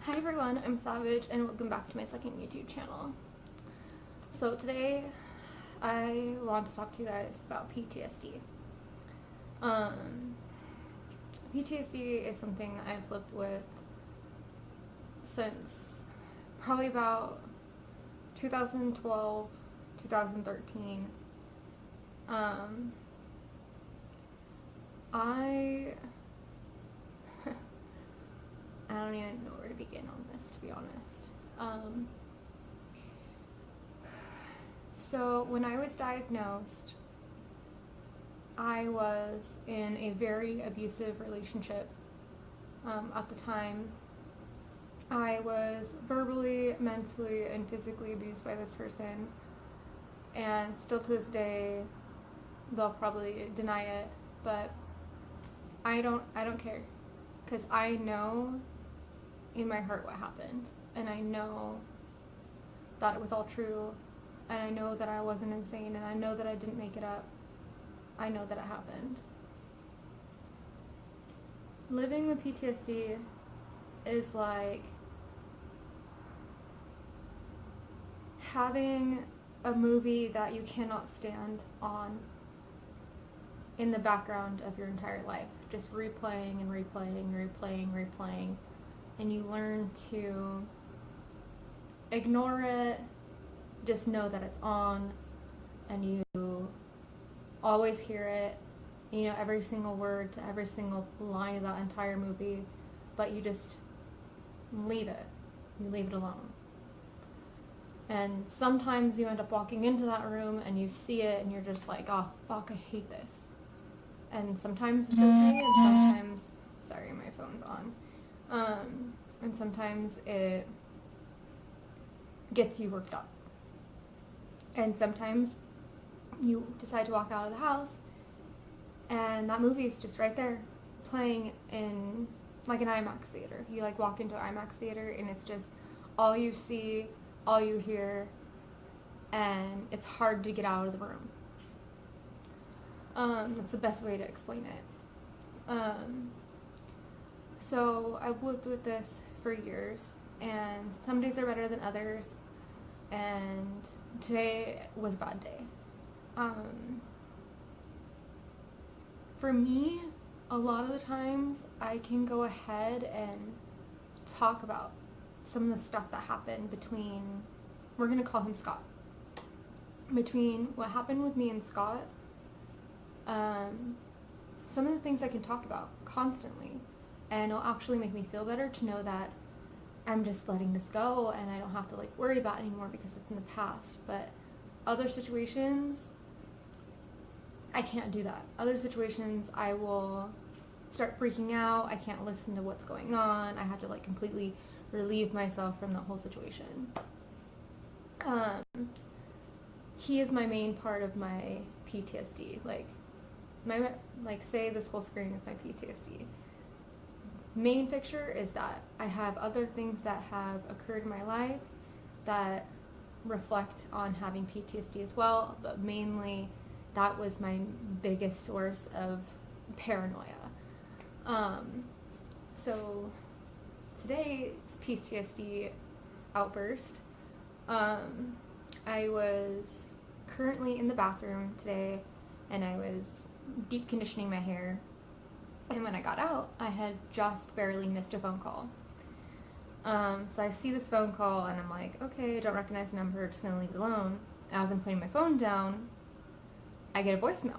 Hi everyone, I'm Savedge and welcome back to my second YouTube channel. So today I want to talk to you guys about PTSD. Um, PTSD is something that I've lived with since probably about 2012, 2013. I don't even know where to begin on this, to be honest. So when I was diagnosed, I was in a very abusive relationship. At the time, I was verbally, mentally, and physically abused by this person, and still to this day, they'll probably deny it, but I don't care, because I know in my heart what happened, and I know that it was all true, and I know that I wasn't insane, and I know that I didn't make it up. I know that it happened. Living with PTSD is like having a movie that you cannot stand on in the background of your entire life, just replaying and replaying, and you learn to ignore it, just know that it's on, and you always hear it, you know every single word to every single line of that entire movie, but you just leave it. You leave it alone. And sometimes you end up walking into that room and you see it and you're just like, oh fuck, I hate this. And sometimes it's okay, and sometimes, sorry, my phone's on. And sometimes it gets you worked up. And sometimes you decide to walk out of the house and that movie's just right there playing in like an IMAX theater. You like walk into an IMAX theater and it's just all you see, all you hear, and it's hard to get out of the room. That's the best way to explain it. So I've lived with this for years, and some days are better than others, and today was a bad day. For me, a lot of the times I can go ahead and talk about some of the stuff that happened between, we're going to call him Scott, between what happened with me and Scott. Some of the things I can talk about constantly, and it'll actually make me feel better to know that I'm just letting this go and I don't have to like worry about it anymore because it's in the past. But other situations, I can't do that. Other situations, I will start freaking out. I can't listen to what's going on. I have to like completely relieve myself from that whole situation. He is my main part of my PTSD. Say this whole screen is my PTSD. Main picture is that I have other things that have occurred in my life that reflect on having PTSD as well, but mainly that was my biggest source of paranoia. So today's PTSD outburst, I was currently in the bathroom today and I was deep conditioning my hair, and when I got out I had just barely missed a phone call. So I see this phone call and I'm like, okay, I don't recognize the number, just gonna leave it alone. As I'm putting my phone down, I get a voicemail.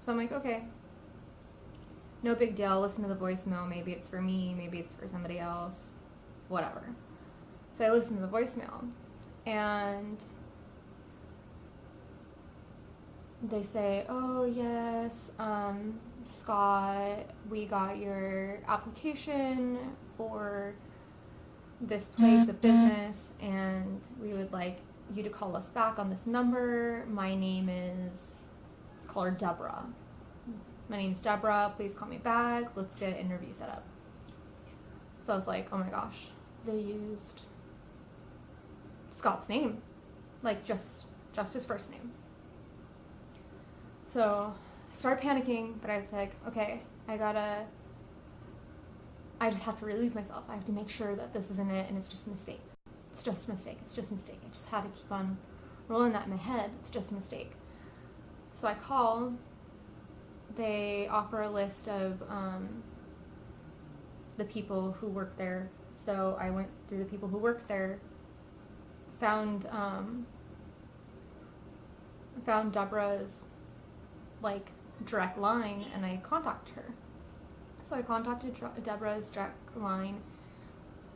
So I'm like, okay, no big deal, listen to the voicemail, maybe it's for me, maybe it's for somebody else, whatever. So I listen to the voicemail and they say, oh yes, Scott, we got your application for this place of business and we would like you to call us back on this number. My name is, let's call her Deborah. My name's Deborah, please call me back, let's get an interview set up. So I was like, oh my gosh, they used Scott's name, like just his first name. So I started panicking, but I was like, okay, I gotta I just have to relieve myself. I have to make sure that this isn't it and it's just a mistake. It's just a mistake. It's just a mistake. I just had to keep on rolling that in my head. It's just a mistake. So I call. They offer a list of the people who work there. So I went through the people who worked there, found Deborah's like direct line, and I contacted her. So I contacted Deborah's direct line,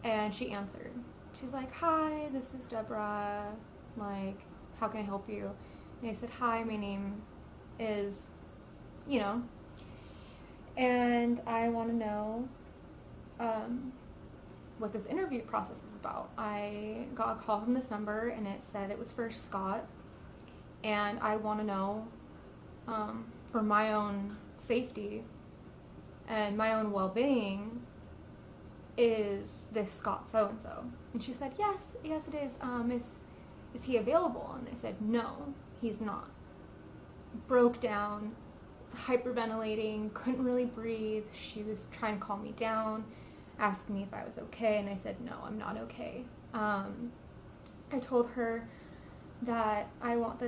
and she answered. She's like, "Hi, this is Deborah. Like, how can I help you?" And I said, "Hi, my name is, and I want to know what this interview process is about." I got a call from this number, and it said it was for Scott, and I want to know, for my own safety and my own well-being, is this Scott so-and-so? And she said, yes it is. Is he available? And I said, no, he's not. Broke down, hyperventilating, couldn't really breathe. She was trying to calm me down, asking me if I was okay, and I said, no, I'm not okay. I told her that I want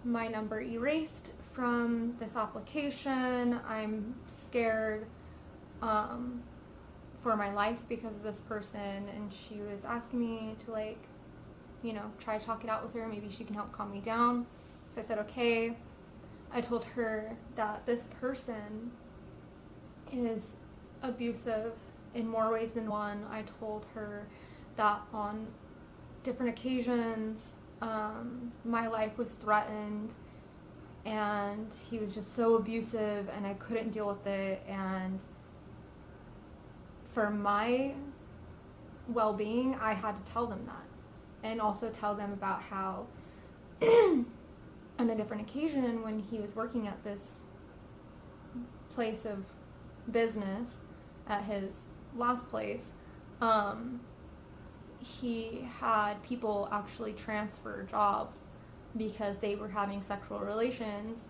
my number erased from this application. I'm scared for my life because of this person, and she was asking me to try to talk it out with her. Maybe she can help calm me down. So I said, okay. I told her that this person is abusive in more ways than one. I told her that on different occasions, my life was threatened, and he was just so abusive, and I couldn't deal with it. And for my well-being, I had to tell them that, and also tell them about how on a different occasion, when he was working at this place of business at his last place, he had people actually transfer jobs because they were having sexual relations,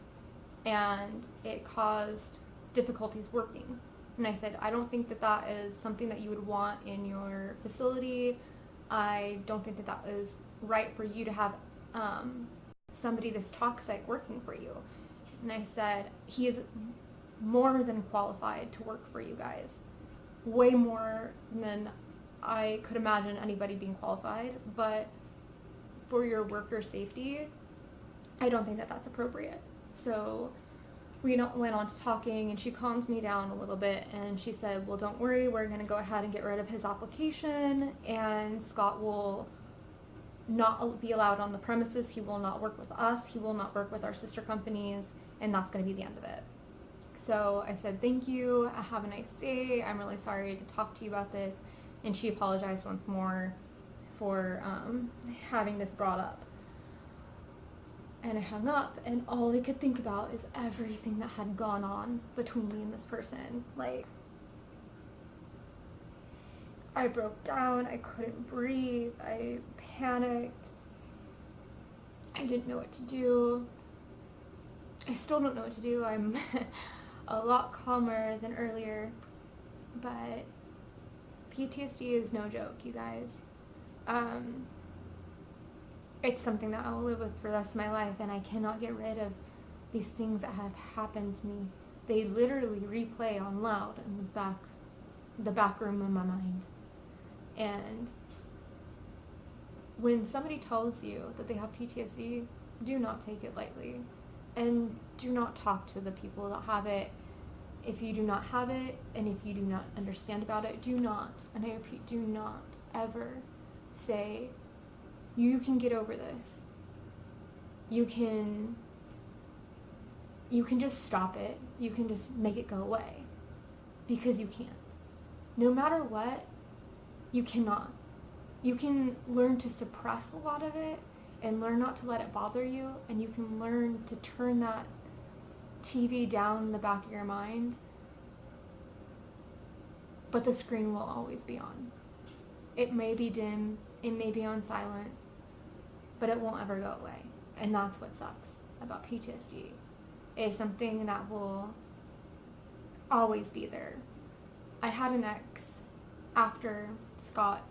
and it caused difficulties working. And I said, I don't think that is something that you would want in your facility. I don't think that is right for you to have somebody this toxic working for you. And I said, he is more than qualified to work for you guys. Way more than I could imagine anybody being qualified. But for your worker safety, I don't think that that's appropriate. So we went on to talking, and she calmed me down a little bit, and she said, well, don't worry, we're going to go ahead and get rid of his application, and Scott will not be allowed on the premises. He will not work with us. He will not work with our sister companies, and that's going to be the end of it. So I said, thank you. Have a nice day. I'm really sorry to talk to you about this. And she apologized once more for having this brought up. And I hung up, and all I could think about is everything that had gone on between me and this person. Like, I broke down, I couldn't breathe, I panicked, I didn't know what to do. I still don't know what to do. I'm a lot calmer than earlier, but PTSD is no joke, you guys. It's something that I'll live with for the rest of my life, and I cannot get rid of these things that have happened to me. They literally replay on loud in the back room of my mind. And when somebody tells you that they have PTSD, do not take it lightly, and do not talk to the people that have it. If you do not have it, and if you do not understand about it, do not, and I repeat, do not ever say, you can get over this. You can just stop it. You can just make it go away. Because you can't. No matter what, you cannot. You can learn to suppress a lot of it and learn not to let it bother you, and you can learn to turn that TV down in the back of your mind, but the screen will always be on. It may be dim, it may be on silent, but it won't ever go away. And that's what sucks about PTSD. It's something that will always be there. I had an ex after Scott,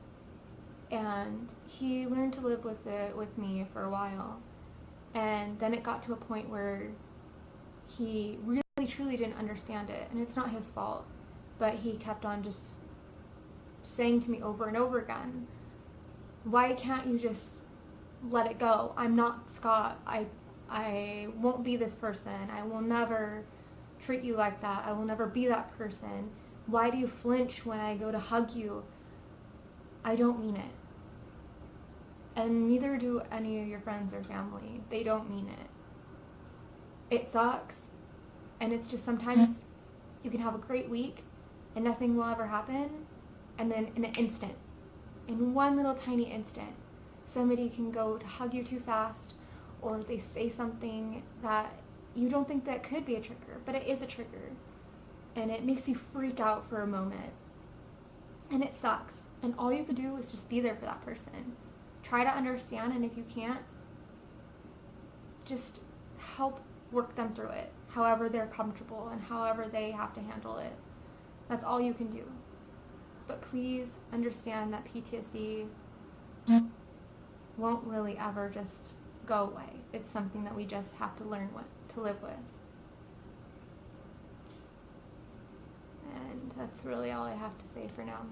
and he learned to live with it with me for a while, and then it got to a point where he really truly didn't understand it, and it's not his fault, but he kept on just saying to me over and over again, why can't you just let it go? I'm not Scott. I won't be this person. I will never treat you like that. I will never be that person. Why do you flinch when I go to hug you? I don't mean it. And neither do any of your friends or family. They don't mean it. It sucks. And it's just sometimes you can have a great week and nothing will ever happen. And then in an instant, in one little tiny instant, somebody can go to hug you too fast, or they say something that you don't think that could be a trigger, but it is a trigger. And it makes you freak out for a moment. And it sucks. And all you can do is just be there for that person. Try to understand, and if you can't, just help work them through it, however they're comfortable and however they have to handle it. That's all you can do. But please understand that PTSD won't really ever just go away. It's something that we just have to learn to live with. And that's really all I have to say for now.